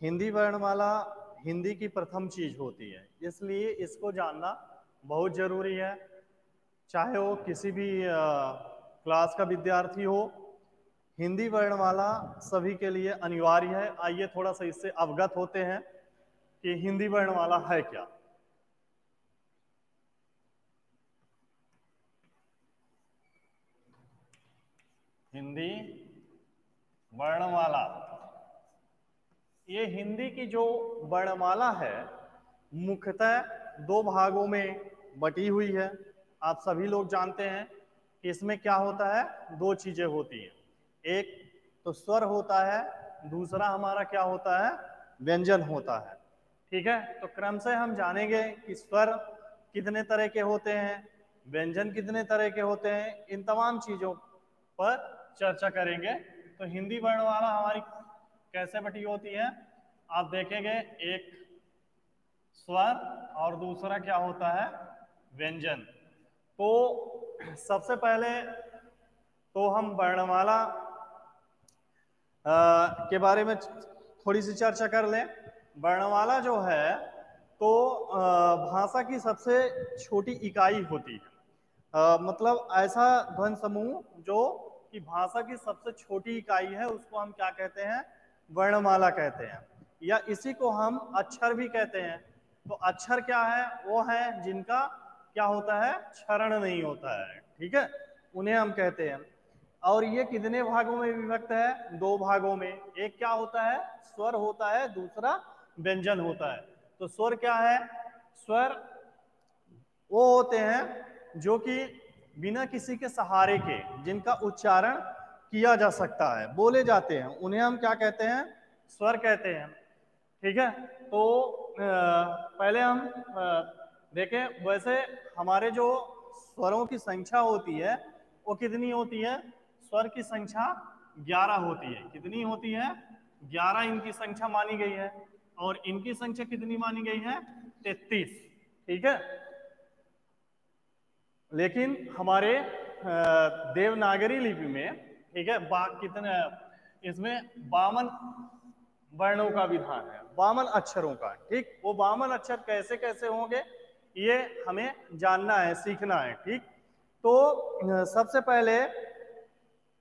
हिंदी वर्णमाला हिंदी की प्रथम चीज होती है, इसलिए इसको जानना बहुत जरूरी है। चाहे वो किसी भी क्लास का विद्यार्थी हो, हिंदी वर्णमाला सभी के लिए अनिवार्य है। आइए थोड़ा सा इससे अवगत होते हैं कि हिंदी वर्णमाला है क्या। हिंदी वर्णमाला, ये हिंदी की जो वर्णमाला है मुख्यतः दो भागों में बटी हुई है। आप सभी लोग जानते हैं कि इसमें क्या होता है, दो चीजें होती हैं। एक तो स्वर होता है, दूसरा हमारा क्या होता है, व्यंजन होता है। ठीक है, तो क्रम से हम जानेंगे कि स्वर कितने तरह के होते हैं, व्यंजन कितने तरह के होते हैं, इन तमाम चीजों पर चर्चा करेंगे। तो हिंदी वर्णमाला हमारी कैसे बटी होती है, आप देखेंगे एक स्वर और दूसरा क्या होता है, व्यंजन। तो सबसे पहले तो हम वर्णमाला के बारे में थोड़ी सी चर्चा कर लें। वर्णमाला जो है तो भाषा की सबसे छोटी इकाई होती है। मतलब ऐसा ध्वनि समूह जो कि भाषा की सबसे छोटी इकाई है, उसको हम क्या कहते हैं, वर्णमाला कहते हैं, या इसी को हम अक्षर भी कहते हैं। तो अक्षर क्या है, वो है जिनका क्या होता है, क्षरण नहीं होता है। ठीक है, उन्हें हम कहते हैं। और ये कितने भागों में विभक्त है, दो भागों में। एक क्या होता है, स्वर होता है, दूसरा व्यंजन होता है। तो स्वर क्या है, स्वर वो होते हैं जो कि बिना किसी के सहारे के, जिनका उच्चारण किया जा सकता है, बोले जाते हैं, उन्हें हम क्या कहते हैं, स्वर कहते हैं। ठीक है, तो पहले हम देखें, वैसे हमारे जो स्वरों की संख्या होती है वो कितनी होती है, स्वर की संख्या 11 होती है। कितनी होती है, 11 इनकी संख्या मानी गई है। और इनकी संख्या कितनी मानी गई है, 33। ठीक है, लेकिन हमारे देवनागरी लिपि में, ठीक है, कितने इसमें 52 वर्णों का विधान है, 52 अक्षरों का। ठीक, वो 52 अक्षर कैसे कैसे होंगे ये हमें जानना है, सीखना है। ठीक, तो सबसे पहले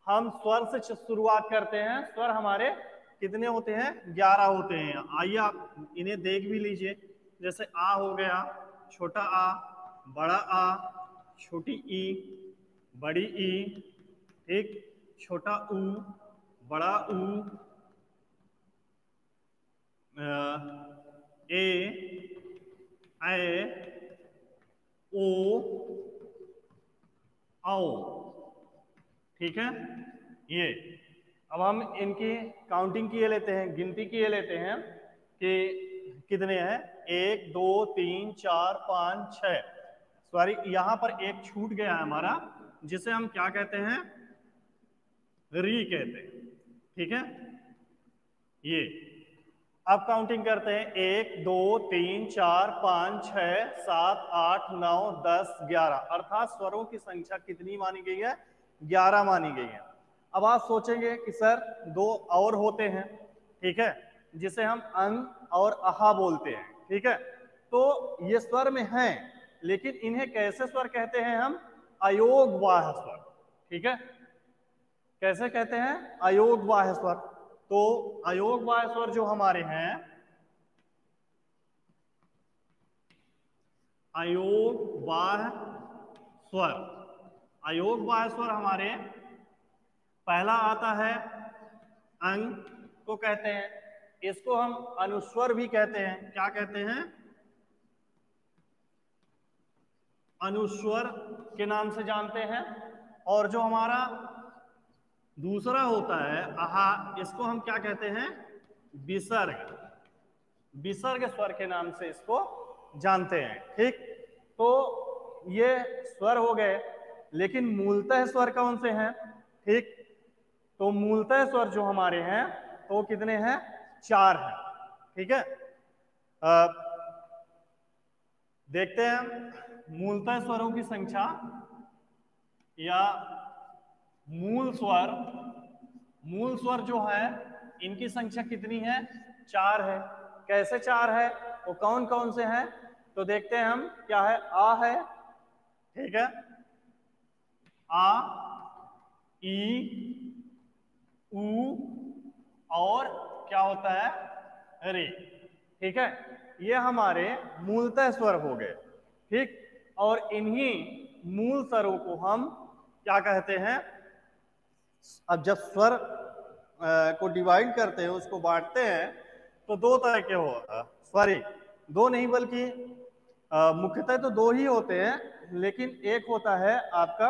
हम स्वर से शुरुआत करते हैं। स्वर हमारे कितने होते हैं, 11 होते हैं। आइए आप इन्हें देख भी लीजिए। जैसे आ हो गया, छोटा आ, बड़ा आ, छोटी ई, बड़ी ई, ठीक, छोटा ऊ, बड़ा ऊ, ए, ओ, औ। ठीक है, ये अब हम इनकी काउंटिंग किए लेते हैं, गिनती किए लेते हैं कि कितने हैं, 1 2 3 4 5 6। सॉरी, यहां पर एक छूट गया है हमारा, जिसे हम क्या कहते हैं, री कहते हैं। ठीक है, ये अब काउंटिंग करते हैं, 1 2 3 4 5 6 7 8 9 10 11, अर्थात स्वरों की संख्या कितनी मानी गई है, 11 मानी गई है। अब आप सोचेंगे कि सर दो और होते हैं, ठीक है, जिसे हम अं और अहा बोलते हैं। ठीक है, तो ये स्वर में हैं, लेकिन इन्हें कैसे स्वर कहते हैं हम, अयोगवाह स्वर। ठीक है, कैसे कहते हैं, अयोगवाह स्वर। तो अयोगवाह स्वर जो हमारे हैं, अयोगवाह स्वर, अयोगवाह स्वर हमारे पहला आता है अंग को कहते हैं, इसको हम अनुस्वर भी कहते हैं। क्या कहते हैं, अनुस्वर के नाम से जानते हैं। और जो हमारा दूसरा होता है आहा, इसको हम क्या कहते हैं, विसर्ग, विसर्ग स्वर के नाम से इसको जानते हैं। ठीक, तो ये स्वर हो गए, लेकिन मूलतः स्वर कौन से हैं। ठीक, तो मूलतः स्वर जो हमारे हैं तो वो कितने हैं, 4 हैं। ठीक है, देखते हैं मूलतः स्वरों की संख्या या मूल स्वर, मूल स्वर जो है इनकी संख्या कितनी है, 4 है। कैसे 4 है, वो कौन कौन से हैं, तो देखते हैं हम। क्या है, आ है, ठीक है, आ, ई, ऊ, और क्या होता है, रे। ठीक है, ये हमारे मूलतः स्वर हो गए। ठीक, और इन्हीं मूल स्वरों को हम क्या कहते हैं, अब जब स्वर को डिवाइड करते हैं, उसको बांटते हैं, तो दो तरह के हो सॉरी, दो नहीं बल्कि मुख्यतः तो दो ही होते हैं, लेकिन एक होता है आपका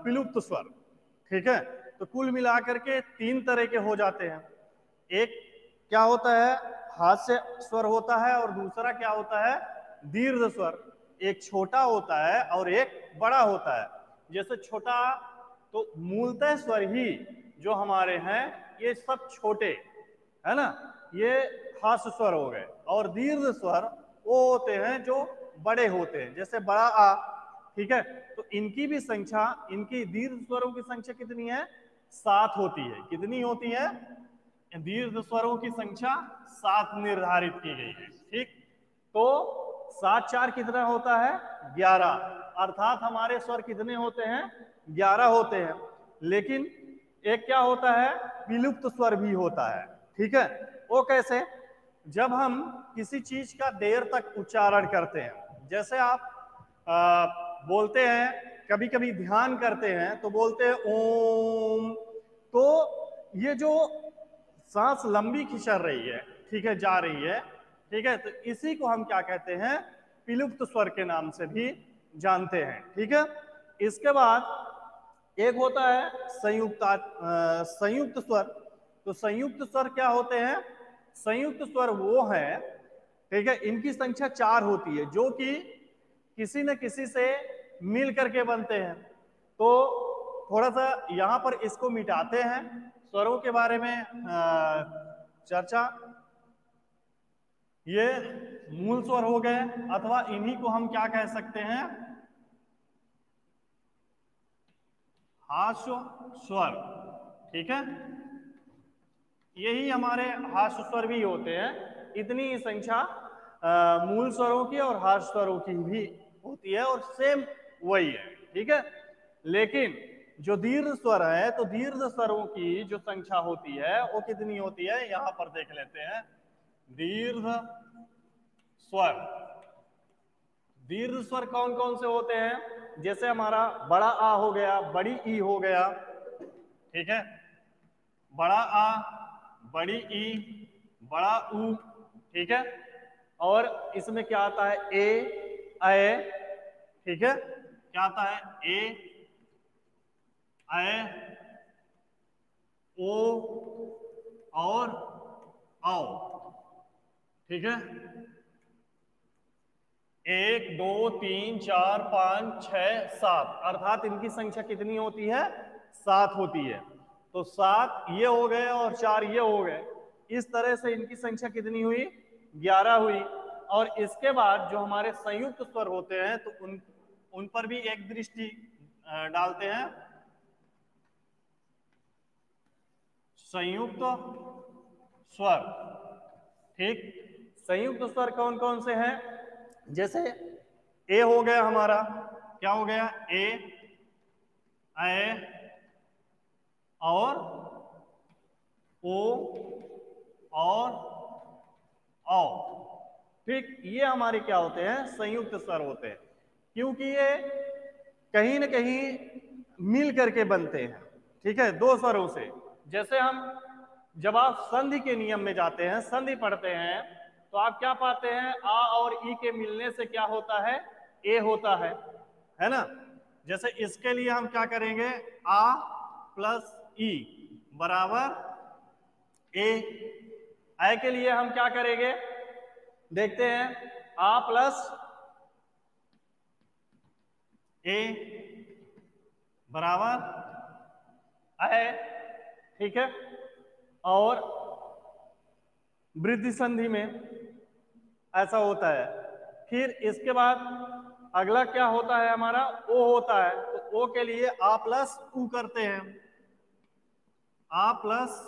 विलुप्त स्वर। ठीक है, तो कुल मिलाकर के 3 तरह के हो जाते हैं। एक क्या होता है, हास्य स्वर होता है, और दूसरा क्या होता है, दीर्घ स्वर। एक छोटा होता है और एक बड़ा होता है। जैसे छोटा, तो मूलतः स्वर ही जो हमारे हैं ये सब छोटे है ना, ये हास्य स्वर हो गए। और दीर्घ स्वर वो होते हैं जो बड़े होते हैं, जैसे बड़ा आ। ठीक है, तो इनकी भी संख्या, इनकी दीर्घ स्वरों की संख्या कितनी है, 7 होती है। कितनी होती है, दीर्घ स्वरों की संख्या 7 निर्धारित की गई है। ठीक, तो 7 4 कितना होता है, 11। अर्थात हमारे स्वर कितने होते हैं, 11 होते हैं। लेकिन एक क्या होता है, विलुप्त स्वर भी होता है। ठीक है, वो कैसे, जब हम किसी चीज का देर तक उच्चारण करते हैं, जैसे आप बोलते हैं, कभी कभी ध्यान करते हैं तो बोलते हैं ओम, तो ये जो सांस लंबी खिंचर रही है, ठीक है, जा रही है, ठीक है, तो इसी को हम क्या कहते हैं, विलुप्त स्वर के नाम से भी जानते हैं। ठीक है, इसके बाद एक होता है संयुक्त स्वर। तो संयुक्त स्वर क्या होते हैं, संयुक्त स्वर वो है, ठीक है, इनकी संख्या 4 होती है, जो कि किसी न किसी से मिल करके बनते हैं। तो थोड़ा सा यहां पर इसको मिटाते हैं, स्वरों के बारे में चर्चा। ये मूल स्वर हो गए, अथवा इन्हीं को हम क्या कह सकते हैं, हास्य स्वर। ठीक है, यही हमारे हास्य स्वर भी होते हैं। इतनी ही संख्या मूल स्वरों की और हास्य स्वरों की भी होती है, और सेम वही है। ठीक है, लेकिन जो दीर्घ स्वर है, तो दीर्घ स्वरों की जो संख्या होती है वो कितनी होती है, यहां पर देख लेते हैं। दीर्घ स्वर, दीर्घ स्वर कौन कौन से होते हैं, जैसे हमारा बड़ा आ हो गया, बड़ी ई हो गया। ठीक है, बड़ा आ, बड़ी ई, बड़ा ऊ। ठीक है, और इसमें क्या आता है, ए, ऐ। ठीक है, क्या आता है, ए, ऐ, ओ, और औ। ठीक है, 1 2 3 4 5 6 7, अर्थात इनकी संख्या कितनी होती है, 7 होती है। तो 7 ये हो गए और 4 ये हो गए। इस तरह से इनकी संख्या कितनी हुई, 11 हुई। और इसके बाद जो हमारे संयुक्त स्वर होते हैं, तो उन पर भी एक दृष्टि डालते हैं। संयुक्त स्वर, ठीक, संयुक्त स्वर कौन कौन से हैं, जैसे ए हो गया हमारा, क्या हो गया, ए, ऐ, और ओ, और औ। ठीक, ये हमारे क्या होते हैं, संयुक्त स्वर होते हैं, क्योंकि ये कहीं न कहीं मिल करके बनते हैं। ठीक है, दो स्वरों से। जैसे हम जब आप संधि के नियम में जाते हैं, संधि पढ़ते हैं, तो आप क्या पाते हैं, आ और ई के मिलने से क्या होता है, ए होता है ना। जैसे इसके लिए हम क्या करेंगे, आ प्लस ई बराबर ए। ऐ के लिए हम क्या करेंगे, देखते हैं, आ प्लस ए बराबर ऐ। ठीक है, और वृद्धि संधि में ऐसा होता है। फिर इसके बाद अगला क्या होता है हमारा, ओ होता है। तो ओ के लिए आ प्लस उ करते हैं, आ प्लस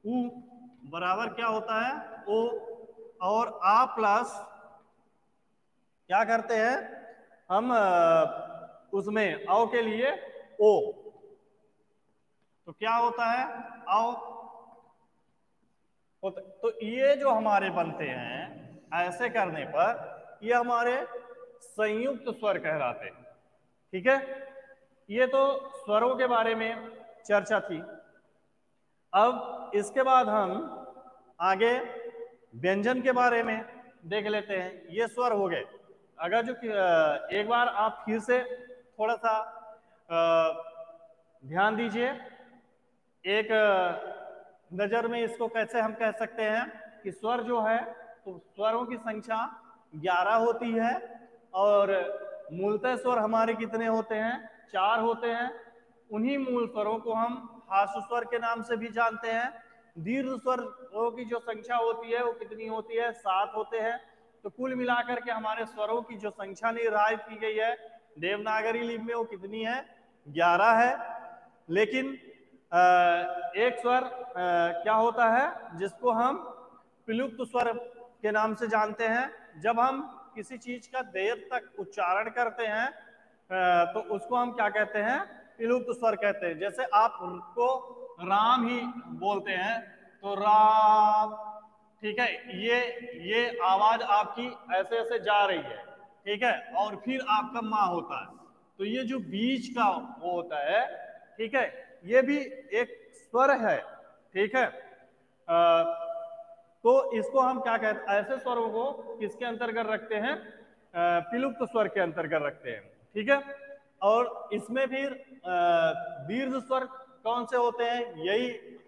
उ। बराबर क्या होता है ओ, और आ प्लस क्या करते हैं हम उसमें आओ के लिए ओ, तो क्या होता है आओ होता। तो ये जो हमारे बनते हैं ऐसे करने पर ये हमारे संयुक्त स्वर कहलाते हैं। ठीक है, ये तो स्वरों के बारे में चर्चा थी। अब इसके बाद हम आगे व्यंजन के बारे में देख लेते हैं। ये स्वर हो गए। अगर जो एक बार आप फिर से थोड़ा सा ध्यान दीजिए, एक नजर में इसको कैसे हम कह सकते हैं कि स्वर जो है तो स्वरों की संख्या 11 होती है, और मूलतः स्वर हमारे कितने होते हैं 4 होते हैं। उन्हीं मूल स्वरों को हम हास्य स्वर के नाम से भी जानते हैं। दीर्घ स्वरों की जो संख्या होती है वो कितनी होती है 7 होते हैं। तो कुल मिलाकर के हमारे स्वरों की जो संख्या निर्धारित की गई है देवनागरी लिपि में वो कितनी है 11 है। लेकिन एक स्वर क्या होता है जिसको हम विलुप्त स्वर के नाम से जानते हैं। जब हम किसी चीज का देर तक उच्चारण करते हैं तो उसको हम क्या कहते हैं विलुप्त स्वर कहते हैं। जैसे आप को राम ही बोलते हैं तो राम, ठीक है, ये आवाज आपकी ऐसे ऐसे जा रही है, ठीक है, और फिर आपका माँ होता है। तो ये जो बीच का वो होता है, ठीक है, ये भी एक स्वर है। ठीक है, तो इसको हम क्या कहते हैं, ऐसे स्वरों को किसके अंतर्गत रखते हैं विलुप्त स्वर के अंतर्गत रखते हैं। ठीक है, और इसमें फिर दीर्घ स्वर कौन से होते हैं, यही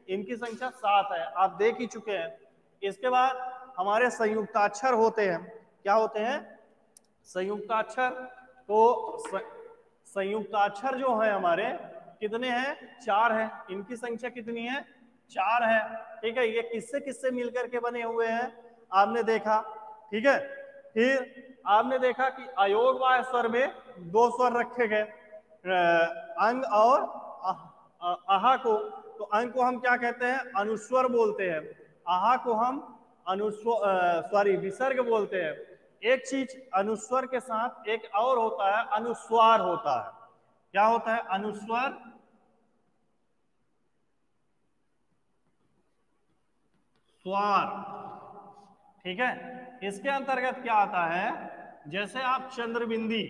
इनकी संख्या 7 है, आप देख ही चुके हैं। इसके बाद हमारे संयुक्ताक्षर होते हैं। क्या होते हैं संयुक्ताक्षर। तो संयुक्ताक्षर जो है हमारे कितने हैं 4 हैं। इनकी संख्या कितनी है 4 है। ठीक है, ये किससे किससे मिलकर के बने हुए हैं आपने देखा। ठीक है, फिर आपने देखा कि अयोगवाय स्वर में 2 स्वर रखे गए, अंग और आहा को। तो अंग को हम क्या कहते हैं अनुस्वर बोलते हैं, आहा को हम विसर्ग बोलते हैं। एक चीज अनुस्वर के साथ एक और होता है अनुस्वार होता है। क्या होता है अनुस्वर, स्वार। ठीक है, इसके अंतर्गत क्या आता है, जैसे आप चंद्रबिंदी,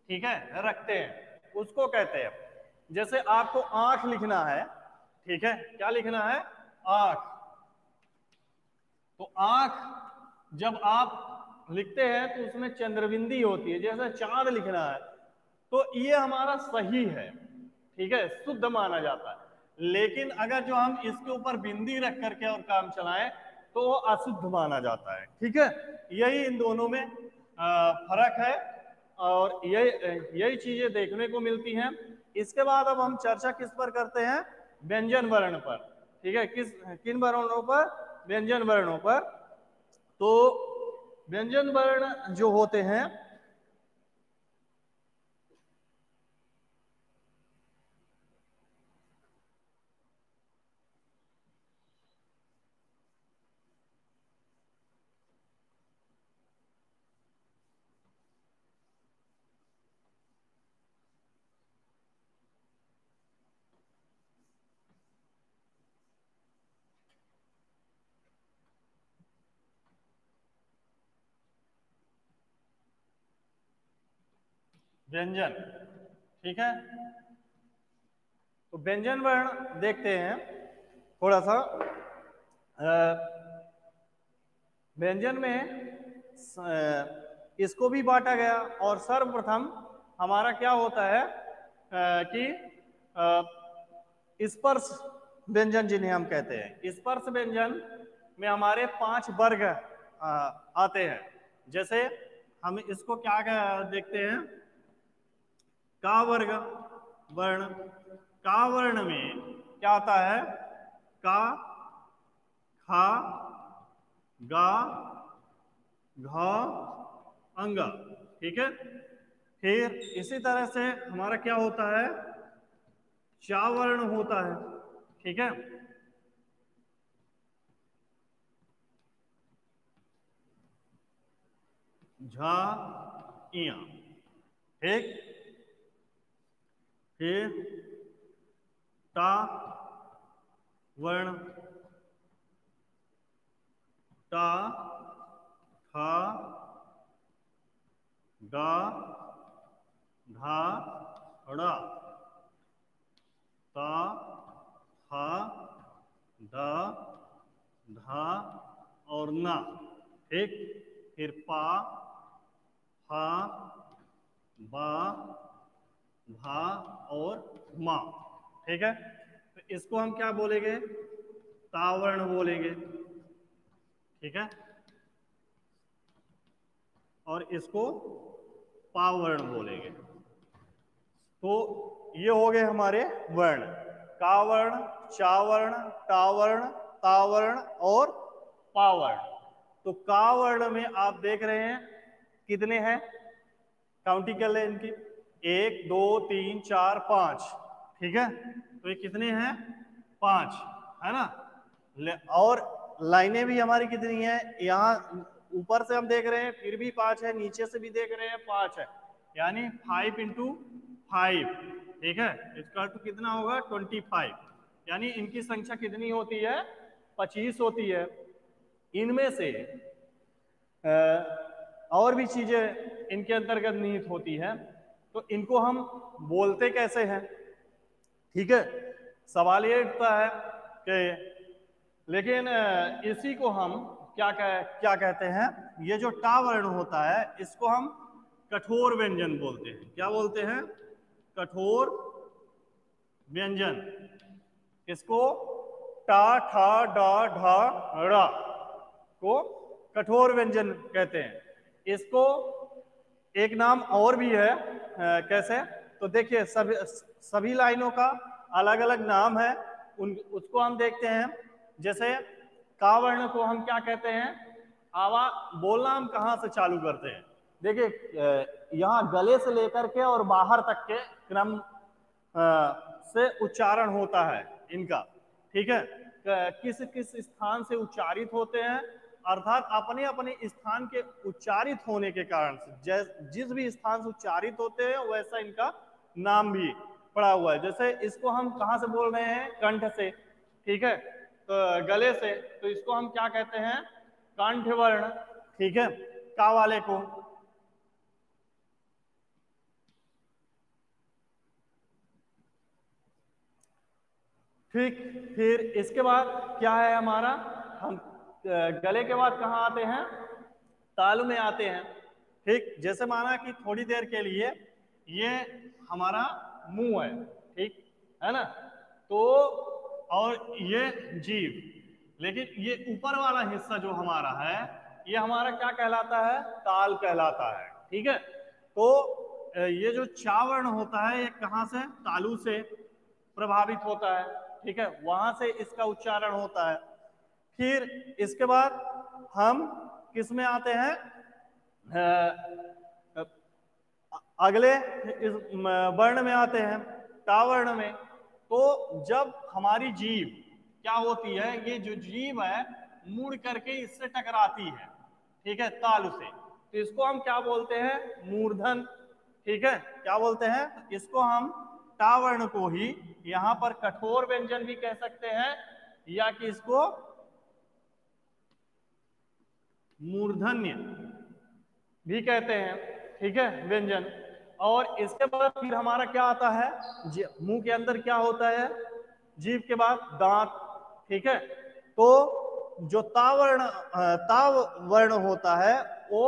ठीक है, रखते हैं उसको कहते हैं। जैसे आपको आंख लिखना है, ठीक है, क्या लिखना है आंख। तो आंख जब आप लिखते हैं तो उसमें चंद्रबिंदी होती है, जैसे चांद लिखना है तो ये हमारा सही है, ठीक है, शुद्ध माना जाता है। लेकिन अगर जो हम इसके ऊपर बिंदी रख करके और काम चलाएं तो वो अशुद्ध माना जाता है। ठीक है, यही इन दोनों में फर्क है, और यही चीजें देखने को मिलती हैं। इसके बाद अब हम चर्चा किस पर करते हैं, व्यंजन वर्ण पर। ठीक है, किन वर्णों पर, व्यंजन वर्णों पर। तो व्यंजन वर्ण जो होते हैं व्यंजन, ठीक है, तो व्यंजन वर्ण देखते हैं थोड़ा सा। व्यंजन में इसको भी बांटा गया, और सर्वप्रथम हमारा क्या होता है कि स्पर्श व्यंजन जिन्हें हम कहते हैं। स्पर्श व्यंजन में हमारे 5 वर्ग आते हैं। जैसे हम इसको क्या देखते हैं, का वर्ग वर्ण। का वर्ण में क्या आता है का, खा, गा, घा, अंगा। ठीक है, फिर इसी तरह से हमारा क्या होता है चा वर्ण होता है। ठीक है, झा इया, ठीक। फिर टा वर्ण, टा, ठा, डा, ढा, ड़ा, ता, था, दा, धा और ना, ठीक। फिर पा, फा, बा, भा और मा, ठीक है। तो इसको हम क्या बोलेंगे? तावर्ण बोलेंगे, ठीक है। और इसको पावर्ण बोलेंगे। तो ये हो गए हमारे वर्ण, कावर्ण, चावर्ण, टावर्ण, तावर्ण और पावर्ण। तो कावर्ण में आप देख रहे हैं कितने हैं, काउंटिंग कर ले इनकी, 1 2 3 4 5, ठीक है। तो ये कितने हैं? 5, है ना। और लाइनें भी हमारी कितनी है, यहाँ ऊपर से हम देख रहे हैं फिर भी 5 है, नीचे से भी देख रहे हैं 5 है, यानी 5 × 5, ठीक है। इसका अर्थ कितना होगा? 25, यानी इनकी संख्या कितनी होती है? 25 होती है। इनमें से और भी चीजें इनके अंतर्गत निहित होती है, तो इनको हम बोलते कैसे हैं, ठीक है। सवाल ये उठता है कि लेकिन इसी को हम क्या कहते हैं, ये जो टा वर्ण होता है इसको हम कठोर व्यंजन बोलते हैं। क्या बोलते हैं? कठोर व्यंजन। इसको टा, ठा, डा, ढा, ड़ा को कठोर व्यंजन कहते हैं। इसको एक नाम और भी है, कैसे? तो देखिए सभी लाइनों का अलग अलग नाम है, उसको हम देखते हैं। जैसे कावर्ण को हम क्या कहते हैं? बोलना हम कहाँ से चालू करते हैं? देखिए यहाँ गले से लेकर के और बाहर तक के क्रम से उच्चारण होता है इनका, ठीक है। किस किस स्थान से उच्चारित होते हैं, अर्थात अपने अपने स्थान के उच्चारित होने के कारण से जिस भी स्थान से उच्चारित होते हैं वैसा इनका नाम भी पड़ा हुआ है। जैसे इसको हम कहाँ से बोल रहे हैं? कंठ से, ठीक है। तो गले से, तो इसको हम क्या कहते हैं? कंठ वर्ण, ठीक है। का वाले को ठीक। फिर इसके बाद क्या है हमारा? हम गले के बाद कहाँ आते हैं? तालु में आते हैं, ठीक। जैसे माना कि थोड़ी देर के लिए ये हमारा मुंह है, ठीक है ना। तो और ये जीभ, लेकिन ये ऊपर वाला हिस्सा जो हमारा है ये हमारा क्या कहलाता है? ताल कहलाता है, ठीक है। तो ये जो चावर्ण होता है ये कहाँ से? तालु से प्रभावित होता है, ठीक है। वहां से इसका उच्चारण होता है। फिर इसके बाद हम किस में आते हैं? अगले इस वर्ण में आते हैं, टावर्ण में। तो जब हमारी जीभ क्या होती है, ये जो जीभ है मुड़ करके इससे टकराती है, ठीक है, तालु से, तो इसको हम क्या बोलते हैं? मूर्धन, ठीक है। क्या बोलते हैं? इसको हम टावर्ण को ही यहां पर कठोर व्यंजन भी कह सकते हैं, या कि इसको मूर्धन्य भी कहते हैं, ठीक है, व्यंजन। और इसके बाद फिर हमारा क्या आता है? मुंह के अंदर क्या होता है? जीभ के बाद दांत, ठीक है। तो जो ताव वर्ण होता है वो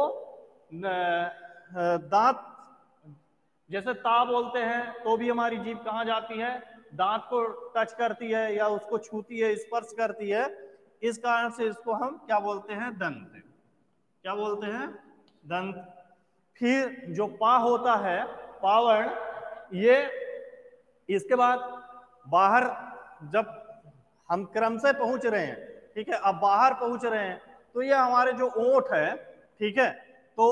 दांत, जैसे ता बोलते हैं तो भी हमारी जीभ कहाँ जाती है? दांत को टच करती है या उसको छूती है, स्पर्श करती है। इस कारण से इसको हम क्या बोलते हैं? दंत। क्या बोलते हैं? दंत। फिर जो पा होता है, पावर्ण, ये इसके बाद बाहर जब हम क्रम से पहुंच रहे हैं, ठीक है, अब बाहर पहुंच रहे हैं, तो ये हमारे जो ओंठ है, ठीक है, तो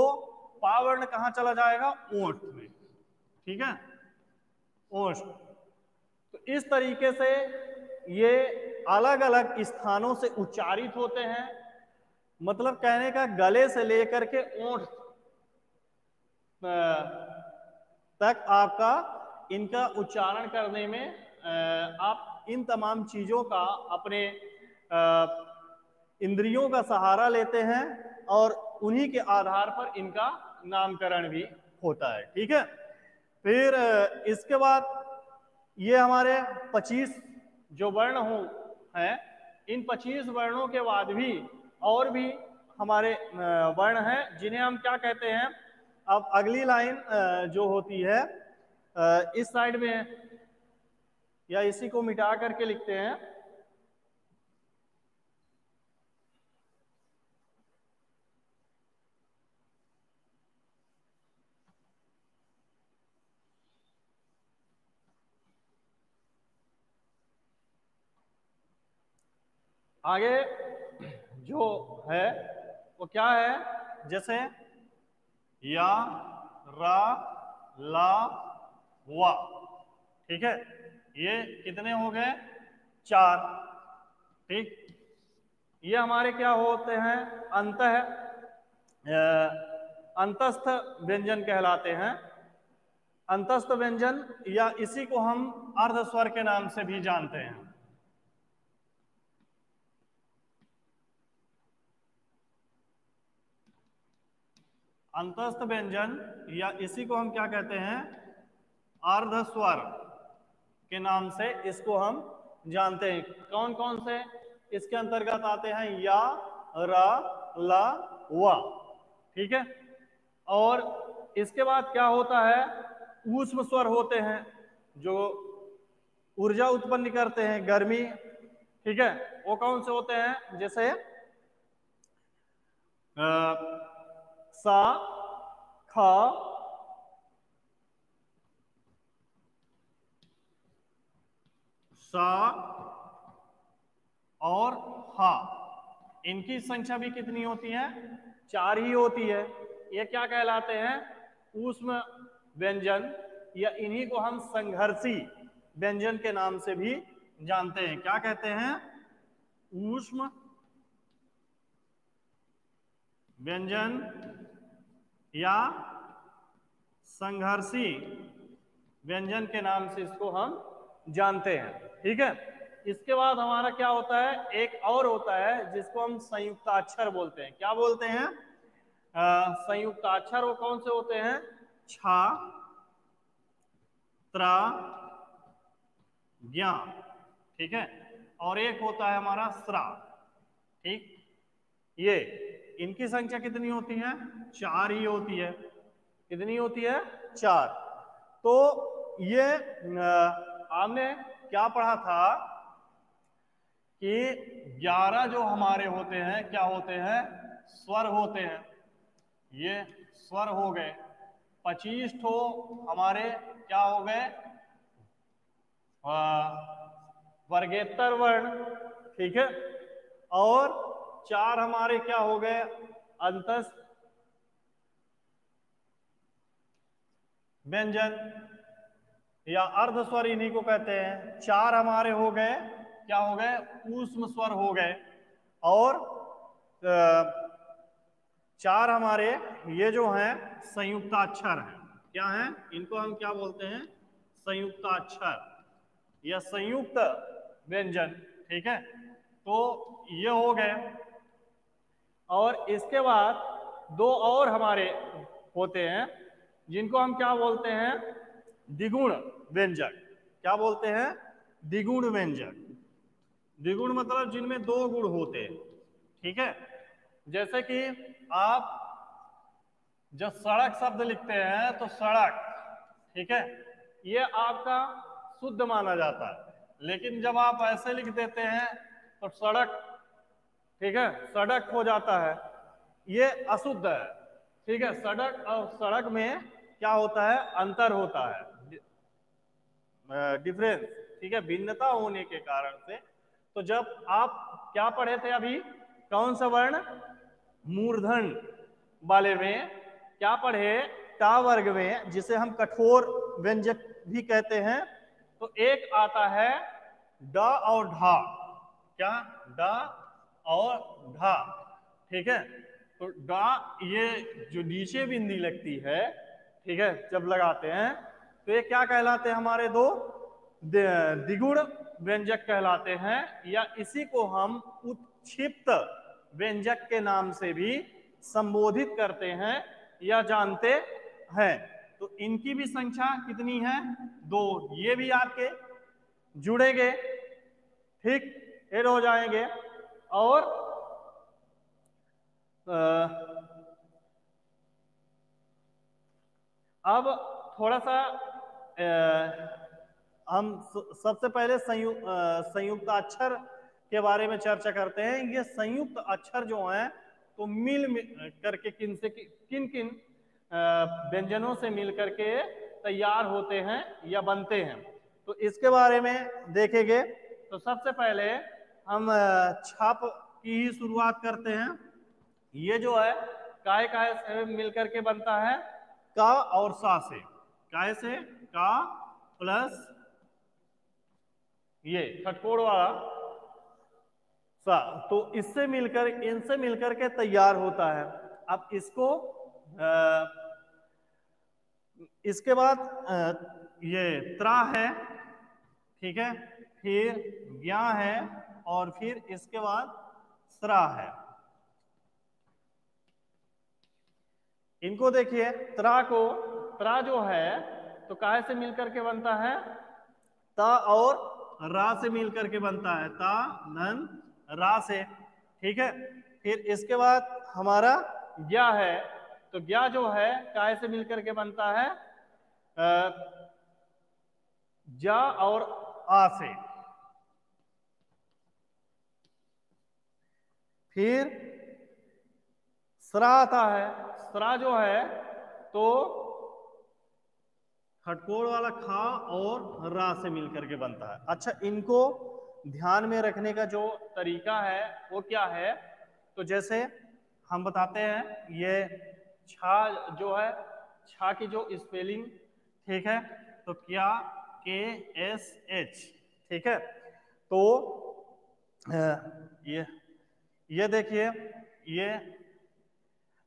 पावर्ण कहाँ चला जाएगा? ओंठ में, ठीक है, ओंठ। तो इस तरीके से ये अलग अलग स्थानों से उच्चारित होते हैं। मतलब कहने का गले से लेकर के ओंठ तक आपका इनका उच्चारण करने में आप इन तमाम चीज़ों का अपने इंद्रियों का सहारा लेते हैं और उन्हीं के आधार पर इनका नामकरण भी होता है। ठीक है, फिर इसके बाद ये हमारे 25 जो वर्ण हो हैं, इन 25 वर्णों के बाद भी और भी हमारे वर्ण हैं जिन्हें हम क्या कहते हैं। अब अगली लाइन जो होती है इस साइड में है, या इसी को मिटा करके लिखते हैं। आगे जो है वो क्या है, जैसे या, रा, ला, वा। ठीक है, ये कितने हो गए? 4। ठीक, ये हमारे क्या होते हैं? अंतस्थ व्यंजन कहलाते हैं। अंतस्थ व्यंजन या इसी को हम अर्ध स्वर के नाम से भी जानते हैं। अंतस्थ व्यंजन या इसी को हम क्या कहते हैं? अर्ध स्वर के नाम से इसको हम जानते हैं। कौन कौन से इसके अंतर्गत आते हैं? या, रा, ला, वा। ठीक है, और इसके बाद क्या होता है? ऊष्म स्वर होते हैं जो ऊर्जा उत्पन्न करते हैं, गर्मी। ठीक है, वो कौन से होते हैं? जैसे सा, खा, सा और हा। इनकी संख्या भी कितनी होती है? 4 ही होती है। ये क्या कहलाते हैं? ऊष्म व्यंजन, या इन्हीं को हम संघर्षी व्यंजन के नाम से भी जानते हैं। क्या कहते हैं? ऊष्म व्यंजन या संघर्षी व्यंजन के नाम से इसको हम जानते हैं। ठीक है, इसके बाद हमारा क्या होता है? एक और होता है जिसको हम संयुक्ताक्षर बोलते हैं। क्या बोलते हैं? संयुक्ताक्षर। वो कौन से होते हैं? छा, त्रा, ज्ञा। ठीक है, और एक होता है हमारा स्रा। ठीक, ये इनकी संख्या कितनी होती है? 4 ही होती है। कितनी होती है? 4। तो ये हमने क्या पढ़ा था कि 11 जो हमारे होते हैं क्या होते हैं? स्वर होते हैं। ये स्वर हो गए। 25 ठो हमारे क्या हो गए? वर्गेतर वर्ण। ठीक है, और 4 हमारे क्या हो गए? अंतस्थ व्यंजन या अर्ध स्वर, इन्हीं को कहते हैं। 4 हमारे हो गए, क्या हो गए? ऊष्म स्वर हो गए। और 4 हमारे ये जो हैं संयुक्ताक्षर हैं। क्या हैं? इनको हम क्या बोलते हैं? संयुक्ताक्षर या संयुक्त व्यंजन। ठीक है, तो ये हो गए। और इसके बाद 2 और हमारे होते हैं जिनको हम क्या बोलते हैं? द्विगुण व्यंजक। क्या बोलते हैं? द्विगुण व्यंजक। द्विगुण मतलब जिनमें 2 गुण होते हैं। ठीक है, जैसे कि आप जब सड़क शब्द लिखते हैं तो सड़क, ठीक है, ये आपका शुद्ध माना जाता है। लेकिन जब आप ऐसे लिख देते हैं तो सड़क, ठीक है, सड़क हो जाता है, ये अशुद्ध है। ठीक है, सड़क और सड़क में क्या होता है? अंतर होता है, डिफरेंस। ठीक है, भिन्नता होने के कारण से। तो जब आप क्या पढ़े थे अभी? कौन सा वर्ण? मूर्धन वाले में क्या पढ़े? टा वर्ग में, जिसे हम कठोर व्यंजक भी कहते हैं। तो एक आता है ड और ढा। क्या? ड और ढा। ठीक है, तो डा, ये जो नीचे बिंदी लगती है ठीक है, जब लगाते हैं तो ये क्या कहलाते हैं, हमारे दो द्विगुण व्यंजक कहलाते हैं, या इसी को हम उत्क्षिप्त व्यंजक के नाम से भी संबोधित करते हैं या जानते हैं। तो इनकी भी संख्या कितनी है, 2। ये भी आपके जुड़ेंगे, ठीक, ऐड हो जाएंगे। और अब थोड़ा सा हम सबसे पहले संयुक्त अक्षर के बारे में चर्चा करते हैं। ये संयुक्त अक्षर जो हैं तो मिल करके किन किन व्यंजनों से मिल करके तैयार होते हैं या बनते हैं, तो इसके बारे में देखेंगे। तो सबसे पहले हम छाप की ही शुरुआत करते हैं। ये जो है काय से मिल करके बनता है, का और सा से। काय से का प्लस ये खटकोड़ वाला सा, तो इससे मिलकर इनसे मिलकर के तैयार होता है। अब इसको इसके बाद ये त्रा है, ठीक है, फिर ज्ञा है, और फिर इसके बाद स्रा है। इनको देखिए, त्रा जो है तो काहे से मिलकर के बनता है, ता और रा से मिलकर के बनता है, ता धन रा से, ठीक है। फिर इसके बाद हमारा ज्ञा है, तो ज्ञा जो है काहे से मिलकर के बनता है, जा और आ से। फिर स्रा आता है, स्रा जो है तो खटकोड़ वाला खा और रा से मिलकर के बनता है। अच्छा, इनको ध्यान में रखने का जो तरीका है वो क्या है, तो जैसे हम बताते हैं, ये छा जो है, छा की जो स्पेलिंग, ठीक है, तो क्या KSH, ठीक है। तो ये देखिए, ये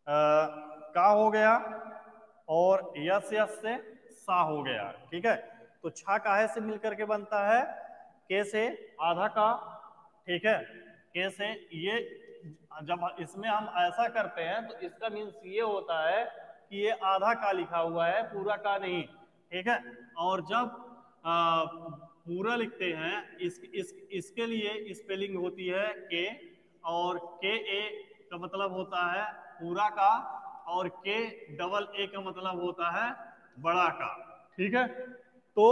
का हो गया और यस से सा हो गया, ठीक है। तो छा काहे से मिलकर के बनता है, के से आधा का, ठीक है, के से। ये जब इसमें हम ऐसा करते हैं तो इसका मीन्स ये होता है कि ये आधा का लिखा हुआ है, पूरा का नहीं, ठीक है। और जब पूरा लिखते हैं, इसके लिए स्पेलिंग होती है के, और के ए का मतलब होता है पूरा का, और के डबल ए का मतलब होता है बड़ा का, ठीक है। तो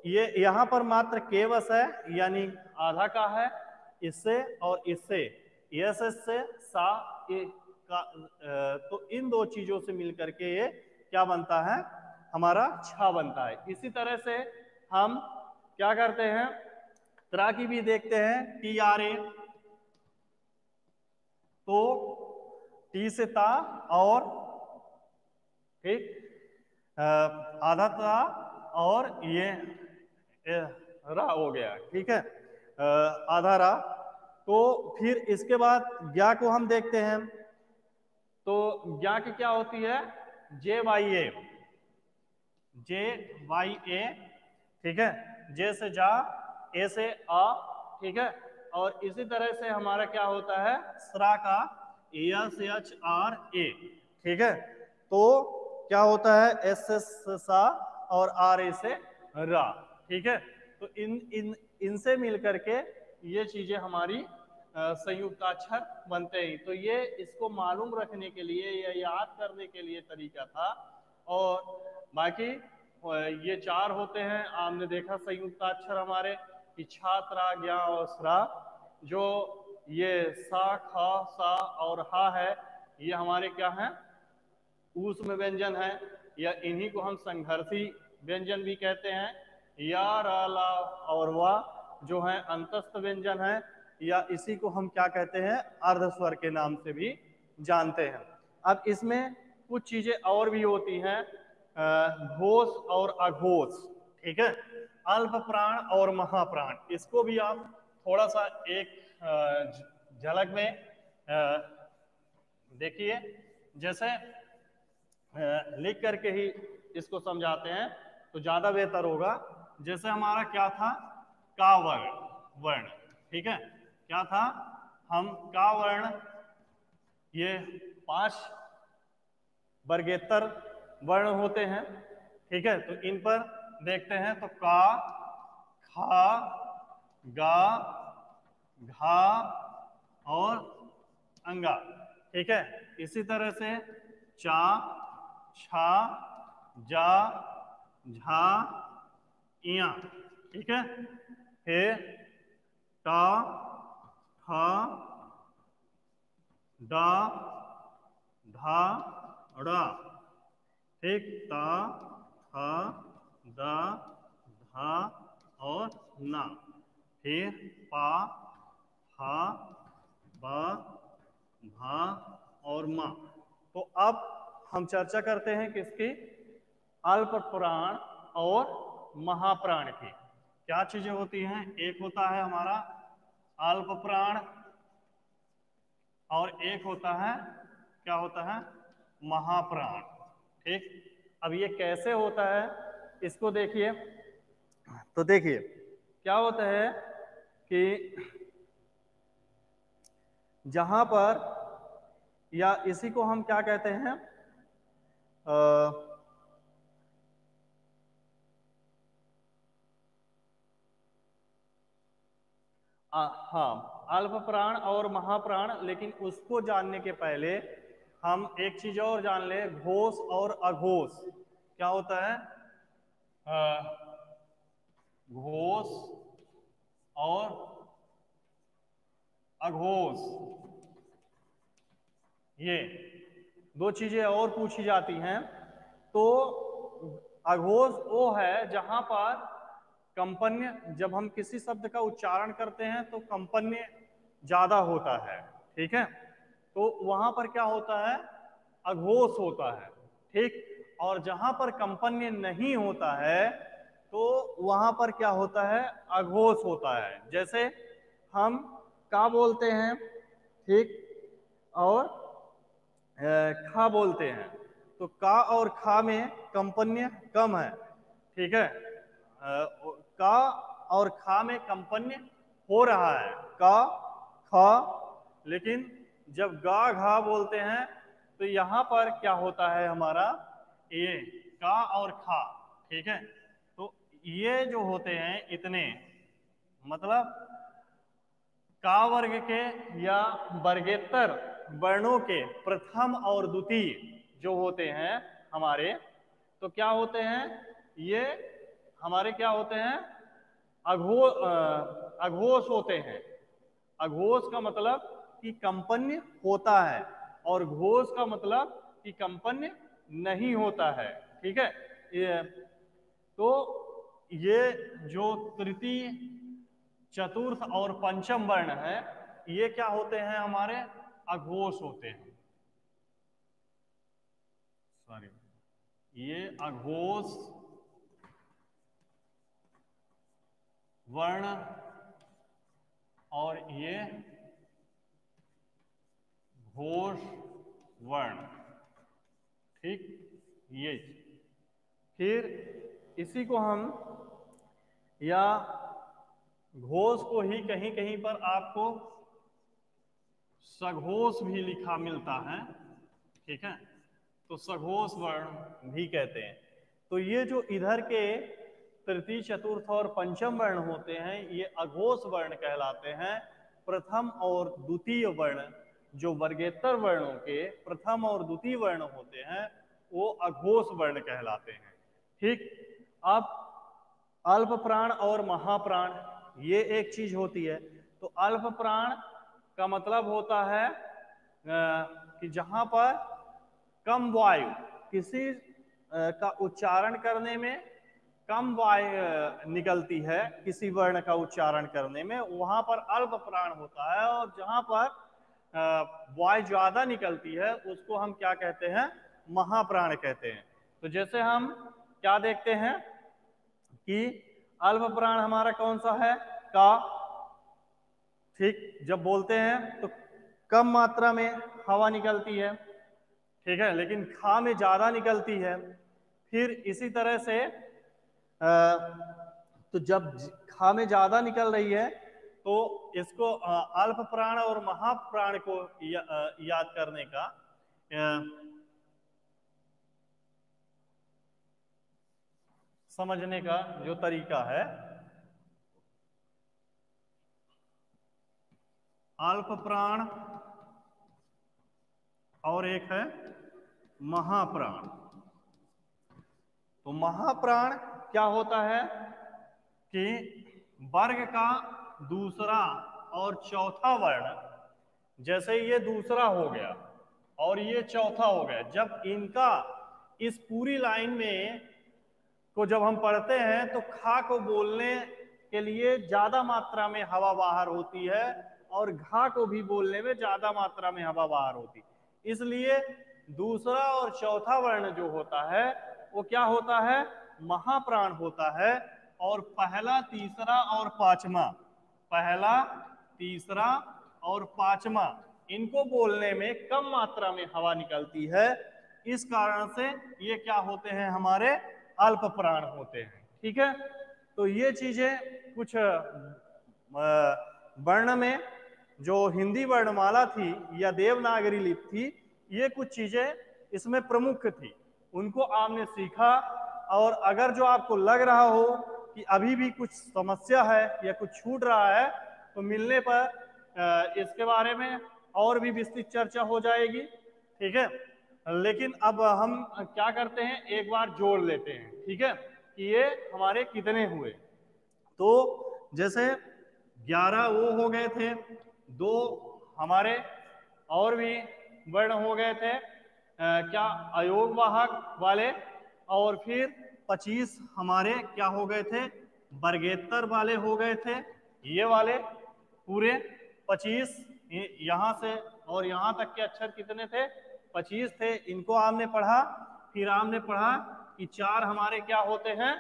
ये यहाँ पर मात्र केवस है, यानी आधा का है, इससे और इससे यस से सा ए का, तो इन दो चीजों से मिलकर के ये क्या बनता है, हमारा छा बनता है। इसी तरह से हम क्या करते हैं, त्रा की भी देखते हैं, TRA, तो टी से ता और ठीक आधा ता और ये रा हो गया, ठीक है, आधा रा। तो फिर इसके बाद ज्ञा को हम देखते हैं, तो ज्ञा की क्या होती है, JYA, ठीक है, जे से जा, ए से आ, ठीक है। और इसी तरह से हमारा क्या होता है, स्रा का SHRA, ठीक है। तो क्या होता है, एस से सा और RA से रा, ठीक है। तो इनसे मिलकर के ये चीजें हमारी संयुक्ताक्षर बनते हैं। तो ये इसको मालूम रखने के लिए या याद करने के लिए तरीका था। और बाकी ये 4 होते हैं, आपने देखा संयुक्ताक्षर हमारे कि छा, त्रा, ज्ञा और स्रा। जो ये सा, खा, सा और हा है, ये हमारे क्या हैं, ऊष्म व्यंजन है, या इन्हीं को हम संघर्षी व्यंजन भी कहते हैं। या, रा, ला और वा जो है अंतस्थ व्यंजन है, या इसी को हम क्या कहते हैं, अर्धस्वर के नाम से भी जानते हैं। अब इसमें कुछ चीजें और भी होती हैं, घोष और अघोष, ठीक है, अल्प प्राण और महाप्राण। इसको भी आप थोड़ा सा एक झलक में देखिए। जैसे लिख करके ही इसको समझाते हैं तो ज्यादा बेहतर होगा। जैसे हमारा क्या था, का वर्ण वर्ण, ठीक है, क्या था, हम का वर्ण, ये 5 वर्गेतर वर्ण होते हैं, ठीक है, तो इन पर देखते हैं तो का, खा, गा, घा और अंगा, ठीक है। इसी तरह से चा, छा, जा, झा, इया, ठीक है। फिर टा, था, डा, धा, ड़ा, ठीक, ता, था, दा, धा और ना। फिर पा, फा, बा, भा और मा। तो अब हम चर्चा करते हैं किसकी, अल्प प्राण और महाप्राण की। क्या चीजें होती हैं, एक होता है हमारा अल्प प्राण और एक होता है, क्या होता है, महाप्राण, ठीक। अब ये कैसे होता है इसको देखिए, तो देखिए क्या होता है कि जहां पर, या इसी को हम क्या कहते हैं, हाँ, अल्प प्राण और महाप्राण। लेकिन उसको जानने के पहले हम एक चीज और जान ले, घोष और अघोष। क्या होता है, घोष और अघोष, ये दो चीजें और पूछी जाती हैं। तो अघोष वो है जहां पर कंपन्य, जब हम किसी शब्द का उच्चारण करते हैं तो कंपन्य ज्यादा होता है, ठीक है, तो वहां पर क्या होता है, अघोष होता है, ठीक। और जहां पर कंपन्य नहीं होता है तो वहां पर क्या होता है, अघोष होता है। जैसे हम का बोलते हैं, ठीक, और खा बोलते हैं, तो का और खा में कंपन्य कम है, ठीक है, का और खा में कंपन्य हो रहा है, का, खा। लेकिन जब गा, घा बोलते हैं तो यहां पर क्या होता है हमारा, ये का और खा, ठीक है। तो ये जो होते हैं इतने, मतलब का वर्ग के या वर्गेतर वर्णों के प्रथम और द्वितीय जो होते हैं हमारे, तो क्या होते हैं, ये हमारे क्या होते हैं, अघोष होते हैं। अघोष का मतलब कि कंपन्य होता है और घोष का मतलब कि कंपन्य नहीं होता है, ठीक है। ये तो ये जो तृतीय, चतुर्थ और पंचम वर्ण है, ये क्या होते हैं हमारे, अघोष होते हैं, सॉरी, ये अघोष वर्ण और ये घोष वर्ण, ठीक, ये। फिर इसी को हम, या घोष को ही कहीं कहीं पर आपको सघोष भी लिखा मिलता है, ठीक है, तो सघोष वर्ण भी कहते हैं। तो ये जो इधर के तृतीय, चतुर्थ और पंचम वर्ण होते हैं ये अघोष वर्ण कहलाते हैं। प्रथम और द्वितीय वर्ण, जो वर्गेतर वर्णों के प्रथम और द्वितीय वर्ण होते हैं वो अघोष वर्ण कहलाते हैं, ठीक। अब अल्प प्राण और महाप्राण, ये एक चीज होती है। तो अल्प प्राण का मतलब होता है कि जहां पर कम वायु, किसी का उच्चारण करने में कम वायु निकलती है, किसी वर्ण का उच्चारण करने में, वहां पर अल्प प्राण होता है। और जहां पर वायु ज्यादा निकलती है उसको हम क्या कहते हैं, महाप्राण कहते हैं। तो जैसे हम क्या देखते हैं कि अल्प प्राण हमारा कौन सा है, का, ठीक, जब बोलते हैं तो कम मात्रा में हवा निकलती है। ठीक है, लेकिन खा में ज्यादा निकलती है। फिर इसी तरह से तो जब खा में ज्यादा निकल रही है तो इसको अल्प प्राण और महाप्राण को याद करने का समझने का जो तरीका है, अल्प प्राण और एक है महाप्राण। तो महाप्राण क्या होता है कि वर्ग का दूसरा और चौथा वर्ण, जैसे ये दूसरा हो गया और ये चौथा हो गया, जब इनका इस पूरी लाइन में को जब हम पढ़ते हैं तो खा को बोलने के लिए ज्यादा मात्रा में हवा बाहर होती है और घा को भी बोलने में ज्यादा मात्रा में हवा बाहर होती है। इसलिए दूसरा और चौथा वर्ण जो होता है वो क्या होता है, महाप्राण होता है। और पहला, तीसरा और पांचवा, पहला, तीसरा और पांचवा, इनको बोलने में कम मात्रा में हवा निकलती है। इस कारण से ये क्या होते हैं, हमारे अल्प प्राण होते हैं। ठीक है, तो ये चीजें कुछ वर्ण में जो हिंदी वर्णमाला थी या देवनागरी लिपि थी, ये कुछ चीजें इसमें प्रमुख थी, उनको आपने सीखा। और अगर जो आपको लग रहा हो कि अभी भी कुछ समस्या है या कुछ छूट रहा है तो मिलने पर इसके बारे में और भी विस्तृत चर्चा हो जाएगी। ठीक है, लेकिन अब हम क्या करते हैं, एक बार जोड़ लेते हैं। ठीक है, कि ये हमारे कितने हुए। तो जैसे 11 वो हो गए थे, 2 हमारे और भी वर्ण हो गए थे क्या, अयोग वाहक वाले, और फिर 25 हमारे क्या हो गए थे, वर्गेतर वाले हो गए थे। ये वाले पूरे 25 यहाँ से और यहाँ तक के अक्षर कितने थे, 25 थे। इनको आपने पढ़ा। फिर आपने पढ़ा कि 4 हमारे क्या होते हैं,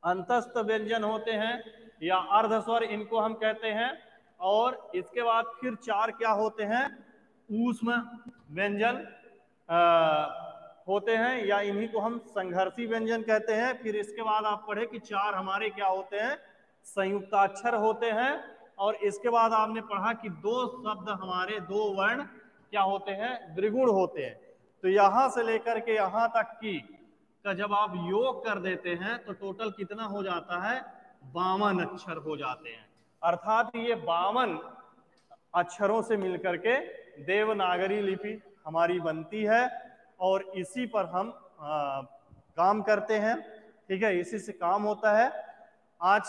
अंतस्थ व्यंजन होते हैं या अर्धस्वर इनको हम कहते हैं। और इसके बाद फिर 4 क्या होते हैं, ऊष्म व्यंजन होते हैं या इन्हीं को हम संघर्षी व्यंजन कहते हैं। फिर इसके बाद आप पढ़े कि 4 हमारे क्या होते हैं, संयुक्ताक्षर होते हैं। और इसके बाद आपने पढ़ा कि 2 शब्द हमारे, 2 वर्ण क्या होते हैं, द्विगुण होते हैं। तो यहां से लेकर के यहां तक की का जब आप योग कर देते हैं तो टोटल कितना हो जाता है, 52 अक्षर हो जाते हैं। अर्थात ये 52 अक्षरों से मिलकर के देवनागरी लिपि हमारी बनती है और इसी पर हम काम करते हैं। ठीक है, इसी से काम होता है। आज